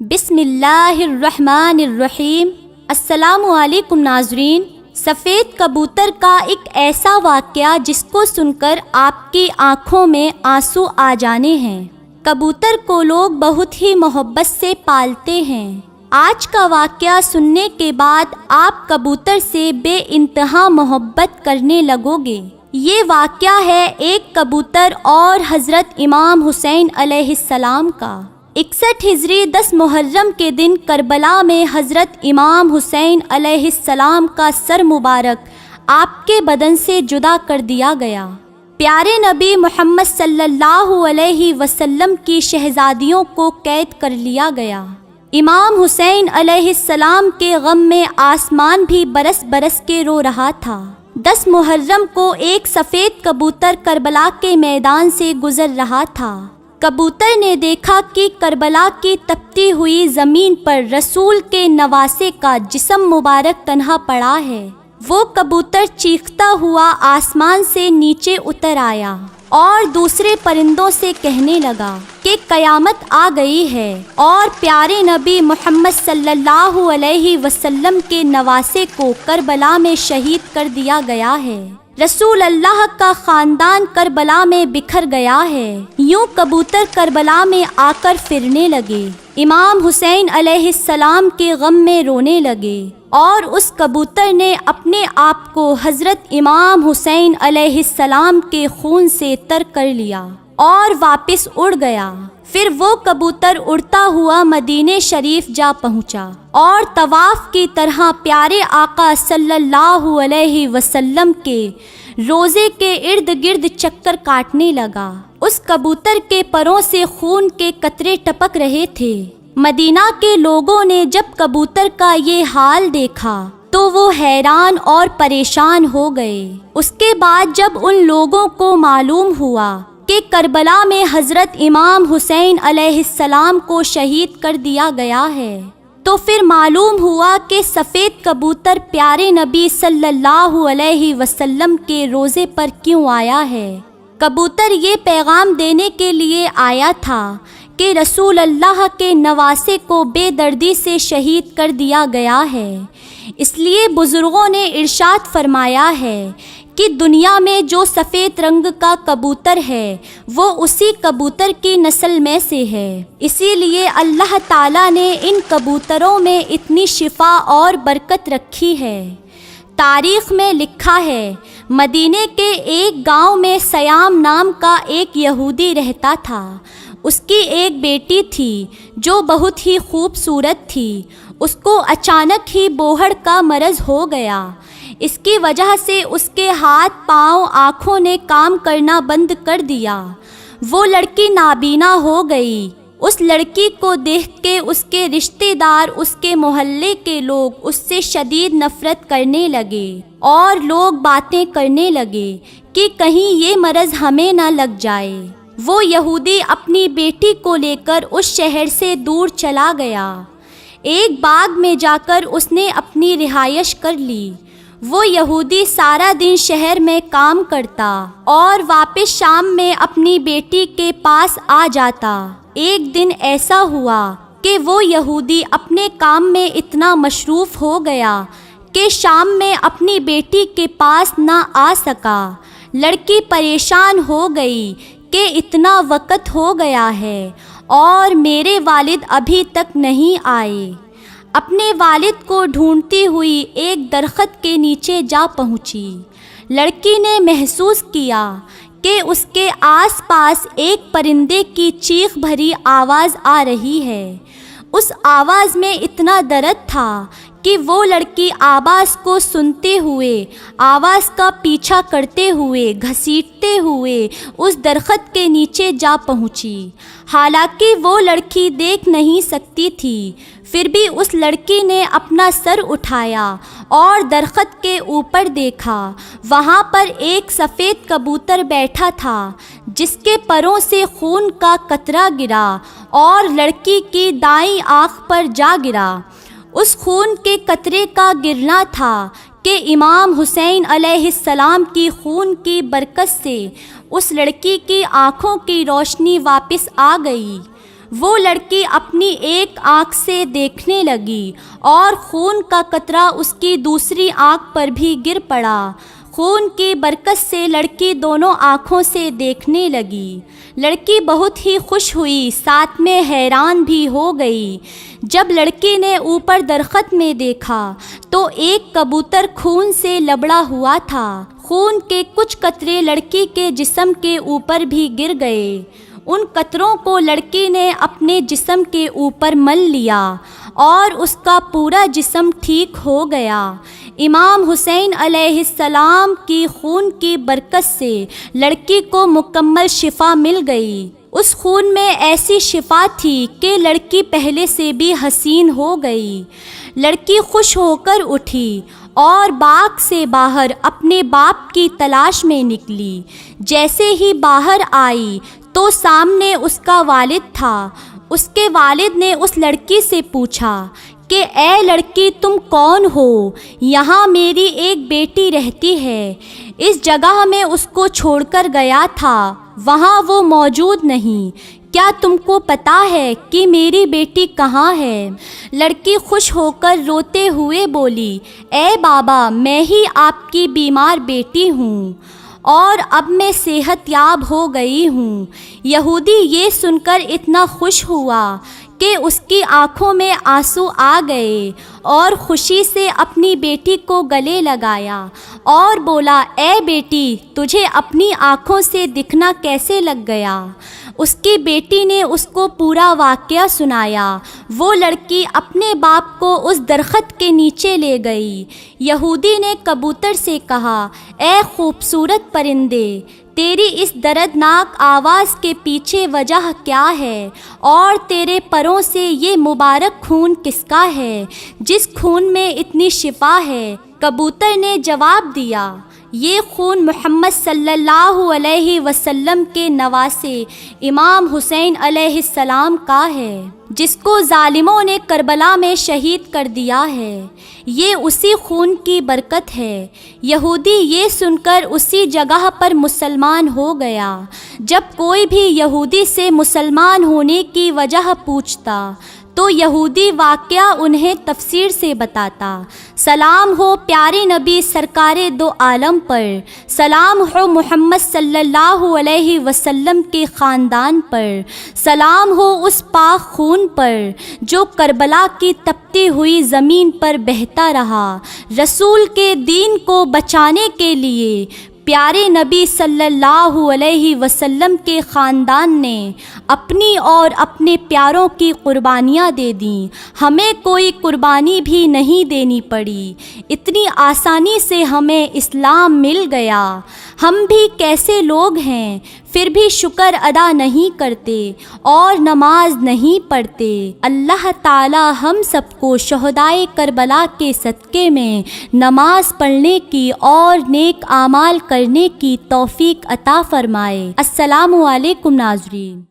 بسم اللہ الرحمن الرحیم۔ السلام علیکم ناظرین۔ سفید کبوتر کا ایک ایسا واقعہ جس کو سن کر آپ کی آنکھوں میں آنسو آ جانے ہیں۔ کبوتر کو لوگ بہت ہی محبت سے پالتے ہیں۔ آج کا واقعہ سننے کے بعد آپ کبوتر سے بے انتہا محبت کرنے لگو گے۔ یہ واقعہ ہے ایک کبوتر اور حضرت امام حسین علیہ السلام کا۔ 61 ہجری 10 محرم کے دن کربلا میں حضرت امام حسین علیہ السلام کا سر مبارک آپ کے بدن سے جدا کر دیا گیا۔ پیارے نبی محمد صلی اللہ علیہ وسلم کی شہزادیوں کو قید کر لیا گیا۔ امام حسین علیہ السلام کے غم میں آسمان بھی برس برس کے رو رہا تھا۔ 10 محرم کو ایک سفید کبوتر کربلا کے میدان سے گزر رہا تھا۔ کبوتر نے دیکھا کہ کربلا کی تپتی ہوئی زمین پر رسول کے نواسے کا جسم مبارک تنہا پڑا ہے۔ وہ کبوتر چیختا ہوا آسمان سے نیچے اتر آیا اور دوسرے پرندوں سے کہنے لگا کہ قیامت آ گئی ہے اور پیارے نبی محمد صلی اللہ علیہ وسلم کے نواسے کو کربلا میں شہید کر دیا گیا ہے۔ رسول اللہ کا خاندان کربلا میں بکھر گیا ہے۔ یوں کبوتر کربلا میں آ کر پھرنے لگے۔ امام حسین علیہ السلام کے غم میں رونے لگے اور اس کبوتر نے اپنے آپ کو حضرت امام حسین علیہ السلام کے خون سے تر کر لیا اور واپس اڑ گیا۔ پھر وہ کبوتر اڑتا ہوا مدینہ شریف جا پہنچا اور طواف کی طرح پیارے آقا صلی اللہ علیہ وسلم کے روزے کے ارد گرد چکر کاٹنے لگا۔ اس کبوتر کے پروں سے خون کے قطرے ٹپک رہے تھے۔ مدینہ کے لوگوں نے جب کبوتر کا یہ حال دیکھا تو وہ حیران اور پریشان ہو گئے۔ اس کے بعد جب ان لوگوں کو معلوم ہوا کہ کربلا میں حضرت امام حسین علیہ السلام کو شہید کر دیا گیا ہے تو پھر معلوم ہوا کہ سفید کبوتر پیارے نبی صلی اللہ علیہ وسلم کے روزے پر کیوں آیا ہے۔ کبوتر یہ پیغام دینے کے لیے آیا تھا کہ رسول اللہ کے نواسے کو بے دردی سے شہید کر دیا گیا ہے۔ اس لیے بزرگوں نے ارشاد فرمایا ہے کہ دنیا میں جو سفید رنگ کا کبوتر ہے وہ اسی کبوتر کی نسل میں سے ہے۔ اسی لیے اللہ تعالیٰ نے ان کبوتروں میں اتنی شفا اور برکت رکھی ہے۔ تاریخ میں لکھا ہے مدینے کے ایک گاؤں میں سیام نام کا ایک یہودی رہتا تھا۔ اس کی ایک بیٹی تھی جو بہت ہی خوبصورت تھی۔ اس کو اچانک ہی بوہڑ کا مرض ہو گیا۔ اس کی وجہ سے اس کے ہاتھ پاؤں آنکھوں نے کام کرنا بند کر دیا۔ وہ لڑکی نابینا ہو گئی۔ اس لڑکی کو دیکھ کے اس کے رشتہ دار، اس کے محلے کے لوگ اس سے شدید نفرت کرنے لگے اور لوگ باتیں کرنے لگے کہ کہیں یہ مرض ہمیں نہ لگ جائے۔ وہ یہودی اپنی بیٹی کو لے کر اس شہر سے دور چلا گیا۔ ایک باغ میں جا کر اس نے اپنی رہائش کر لی۔ وہ یہودی سارا دن شہر میں کام کرتا اور واپس شام میں اپنی بیٹی کے پاس آ جاتا۔ ایک دن ایسا ہوا کہ وہ یہودی اپنے کام میں اتنا مصروف ہو گیا کہ شام میں اپنی بیٹی کے پاس نہ آ سکا۔ لڑکی پریشان ہو گئی کہ اتنا وقت ہو گیا ہے اور میرے والد ابھی تک نہیں آئے۔ اپنے والد کو ڈھونڈتی ہوئی ایک درخت کے نیچے جا پہنچی۔ لڑکی نے محسوس کیا کہ اس کے آس پاس ایک پرندے کی چیخ بھری آواز آ رہی ہے۔ اس آواز میں اتنا درد تھا کہ وہ لڑکی آواز کو سنتے ہوئے، آواز کا پیچھا کرتے ہوئے، گھسیٹتے ہوئے اس درخت کے نیچے جا پہنچی۔ حالانکہ وہ لڑکی دیکھ نہیں سکتی تھی، پھر بھی اس لڑکی نے اپنا سر اٹھایا اور درخت کے اوپر دیکھا۔ وہاں پر ایک سفید کبوتر بیٹھا تھا جس کے پروں سے خون کا قطرہ گرا اور لڑکی کی دائیں آنکھ پر جا گرا۔ اس خون کے قطرے کا گرنا تھا کہ امام حسین علیہ السلام کی خون کی برکت سے اس لڑکی کی آنکھوں کی روشنی واپس آ گئی۔ وہ لڑکی اپنی ایک آنکھ سے دیکھنے لگی اور خون کا قطرہ اس کی دوسری آنکھ پر بھی گر پڑا۔ خون کی برکت سے لڑکی دونوں آنکھوں سے دیکھنے لگی۔ لڑکی بہت ہی خوش ہوئی، ساتھ میں حیران بھی ہو گئی۔ جب لڑکی نے اوپر درخت میں دیکھا تو ایک کبوتر خون سے لبڑا ہوا تھا۔ خون کے کچھ قطرے لڑکی کے جسم کے اوپر بھی گر گئے۔ ان قطروں کو لڑکی نے اپنے جسم کے اوپر مل لیا اور اس کا پورا جسم ٹھیک ہو گیا۔ امام حسین علیہ السلام کی خون کی برکت سے لڑکی کو مکمل شفا مل گئی۔ اس خون میں ایسی شفا تھی کہ لڑکی پہلے سے بھی حسین ہو گئی۔ لڑکی خوش ہو کر اٹھی اور باغ سے باہر اپنے باپ کی تلاش میں نکلی۔ جیسے ہی باہر آئی تو سامنے اس کا والد تھا۔ اس کے والد نے اس لڑکی سے پوچھا کہ اے لڑکی، تم کون ہو؟ یہاں میری ایک بیٹی رہتی ہے، اس جگہ میں اس کو چھوڑ کر گیا تھا، وہاں وہ موجود نہیں، کیا تم کو پتہ ہے کہ میری بیٹی کہاں ہے؟ لڑکی خوش ہو کر روتے ہوئے بولی، اے بابا، میں ہی آپ کی بیمار بیٹی ہوں اور اب میں صحت یاب ہو گئی ہوں۔ یہودی یہ سن کر اتنا خوش ہوا کہ اس کی آنکھوں میں آنسو آ گئے اور خوشی سے اپنی بیٹی کو گلے لگایا اور بولا، اے بیٹی، تجھے اپنی آنکھوں سے دکھنا کیسے لگ گیا؟ اس کی بیٹی نے اس کو پورا واقعہ سنایا۔ وہ لڑکی اپنے باپ کو اس درخت کے نیچے لے گئی۔ یہودی نے کبوتر سے کہا، اے خوبصورت پرندے، تیری اس دردناک آواز کے پیچھے وجہ کیا ہے اور تیرے پروں سے یہ مبارک خون کس کا ہے جس خون میں اتنی شفا ہے؟ کبوتر نے جواب دیا، یہ خون محمد صلی اللہ علیہ وسلم کے نواسے امام حسین علیہ السلام کا ہے، جس کو ظالموں نے کربلا میں شہید کر دیا ہے۔ یہ اسی خون کی برکت ہے۔ یہودی یہ سن کر اسی جگہ پر مسلمان ہو گیا۔ جب کوئی بھی یہودی سے مسلمان ہونے کی وجہ پوچھتا تو یہودی واقعہ انہیں تفسیر سے بتاتا۔ سلام ہو پیارے نبی سرکار دو عالم پر، سلام ہو محمد صلی اللہ علیہ وسلم کے خاندان پر، سلام ہو اس پاک خون پر جو کربلا کی تپتی ہوئی زمین پر بہتا رہا۔ رسول کے دین کو بچانے کے لیے پیارے نبی صلی اللہ علیہ وسلم کے خاندان نے اپنی اور اپنے پیاروں کی قربانیاں دے دیں۔ ہمیں کوئی قربانی بھی نہیں دینی پڑی، اتنی آسانی سے ہمیں اسلام مل گیا۔ ہم بھی کیسے لوگ ہیں، پھر بھی شکر ادا نہیں کرتے اور نماز نہیں پڑھتے۔ اللہ تعالی ہم سب کو شہدائے کربلا کے صدقے میں نماز پڑھنے کی اور نیک اعمال کرنے کی توفیق عطا فرمائے۔ السلام علیکم ناظرین۔